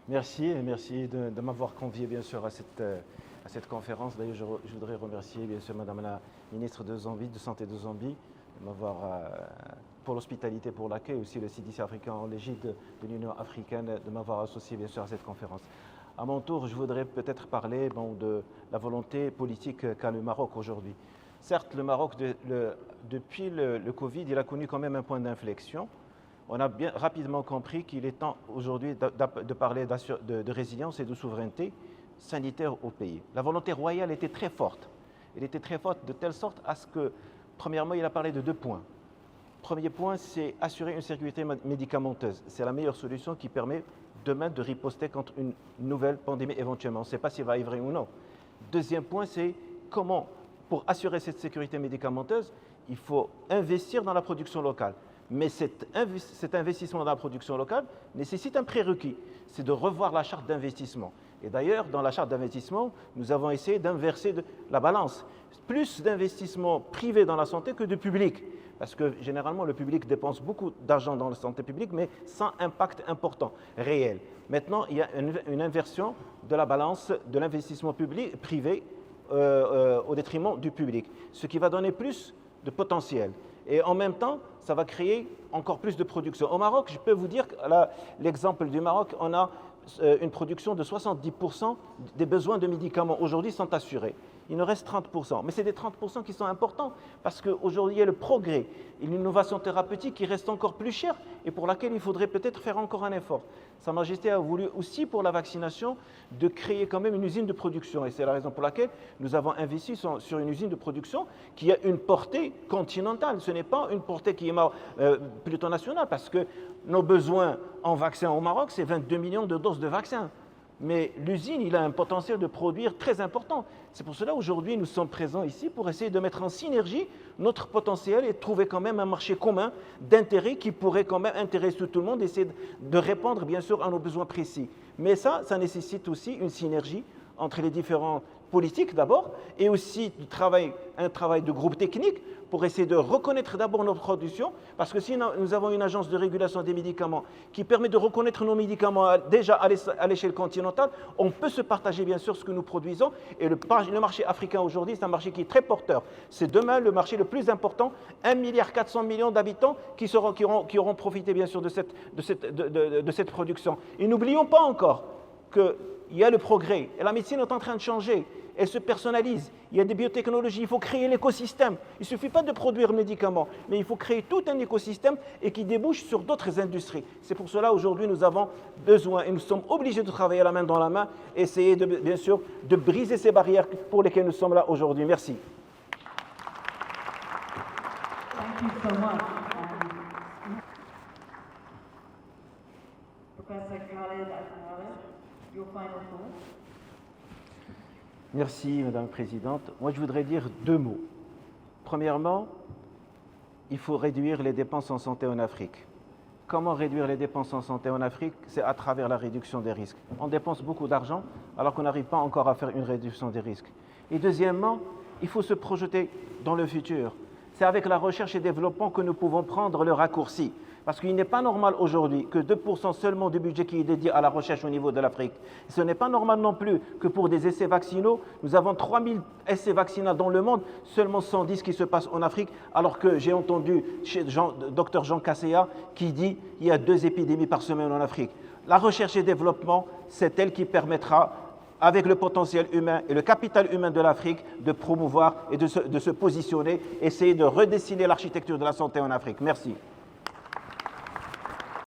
Merci et merci de m'avoir convié bien sûr à cette conférence. D'ailleurs, je voudrais remercier bien sûr Madame la ministre de Zambie, de Santé de Zambie, de m'avoir pour l'hospitalité, pour l'accueil, aussi le CDC africain en l'égide de l'Union africaine, de m'avoir associé bien sûr à cette conférence. À mon tour, je voudrais peut-être parler de la volonté politique qu'a le Maroc aujourd'hui. Certes, le Maroc, depuis le Covid, il a connu quand même un point d'inflexion. On a bien rapidement compris qu'il est temps aujourd'hui de parler de résilience et de souveraineté sanitaire au pays. La volonté royale était très forte. Elle était très forte de telle sorte à ce que, premièrement, il a parlé de 2 points. Premier point, c'est assurer une sécurité médicamenteuse. C'est la meilleure solution qui permet demain de riposter contre une nouvelle pandémie éventuellement. On ne sait pas s'il va arriver ou non. Deuxième point, c'est comment, pour assurer cette sécurité médicamenteuse, il faut investir dans la production locale. Mais cet investissement dans la production locale nécessite un prérequis, c'est de revoir la charte d'investissement. Et d'ailleurs, dans la charte d'investissement, nous avons essayé d'inverser la balance. Plus d'investissement privé dans la santé que de public. Parce que généralement, le public dépense beaucoup d'argent dans la santé publique, mais sans impact important, réel. Maintenant, il y a une inversion de la balance de l'investissement privé au détriment du public, ce qui va donner plus de potentiel. Et en même temps, ça va créer encore plus de production. Au Maroc, je peux vous dire que l'exemple du Maroc, on a une production de 70% des besoins de médicaments aujourd'hui sont assurés. Il nous reste 30%. Mais c'est des 30% qui sont importants parce qu'aujourd'hui, il y a le progrès, une innovation thérapeutique qui reste encore plus chère et pour laquelle il faudrait peut-être faire encore un effort. Sa Majesté a voulu aussi pour la vaccination de créer quand même une usine de production et c'est la raison pour laquelle nous avons investi sur une usine de production qui a une portée continentale. Ce n'est pas une portée qui est plutôt nationale parce que nos besoins en vaccins au Maroc, c'est 22 millions de doses de vaccins. Mais l'usine, il a un potentiel de produire très important. C'est pour cela aujourd'hui nous sommes présents ici pour essayer de mettre en synergie notre potentiel et trouver quand même un marché commun d'intérêt qui pourrait quand même intéresser tout le monde et essayer de répondre bien sûr à nos besoins précis. Mais ça nécessite aussi une synergie entre les différents politiques d'abord et aussi un travail de groupe technique pour essayer de reconnaître d'abord nos productions, parce que si nous avons une agence de régulation des médicaments qui permet de reconnaître nos médicaments déjà à l'échelle continentale, on peut se partager bien sûr ce que nous produisons. Et le marché africain aujourd'hui, c'est un marché qui est très porteur. C'est demain le marché le plus important, 1,4 milliard d'habitants qui auront profité bien sûr de cette production. Et n'oublions pas encore qu'il y a le progrès et la médecine est en train de changer. Elle se personnalise, il y a des biotechnologies, il faut créer l'écosystème. Il ne suffit pas de produire médicaments, mais il faut créer tout un écosystème et qui débouche sur d'autres industries. C'est pour cela aujourd'hui nous avons besoin et nous sommes obligés de travailler la main dans la main, essayer bien sûr de briser ces barrières pour lesquelles nous sommes là aujourd'hui. Merci. Thank you so much. Professor Khaled Al-Khaled, your final thoughts. Merci, Madame la Présidente. Moi, je voudrais dire 2 mots. Premièrement, il faut réduire les dépenses en santé en Afrique. Comment réduire les dépenses en santé en Afrique? C'est à travers la réduction des risques. On dépense beaucoup d'argent alors qu'on n'arrive pas encore à faire une réduction des risques. Et deuxièmement, il faut se projeter dans le futur. C'est avec la recherche et développement que nous pouvons prendre le raccourci. Parce qu'il n'est pas normal aujourd'hui que 2% seulement du budget qui est dédié à la recherche au niveau de l'Afrique. Ce n'est pas normal non plus que pour des essais vaccinaux, nous avons 3000 essais vaccinaux dans le monde, seulement 110 qui se passent en Afrique, alors que j'ai entendu chez Dr Jean Kaseya qui dit qu'il y a 2 épidémies par semaine en Afrique. La recherche et développement, c'est elle qui permettra, avec le potentiel humain et le capital humain de l'Afrique, de promouvoir et de se positionner, essayer de redessiner l'architecture de la santé en Afrique. Merci.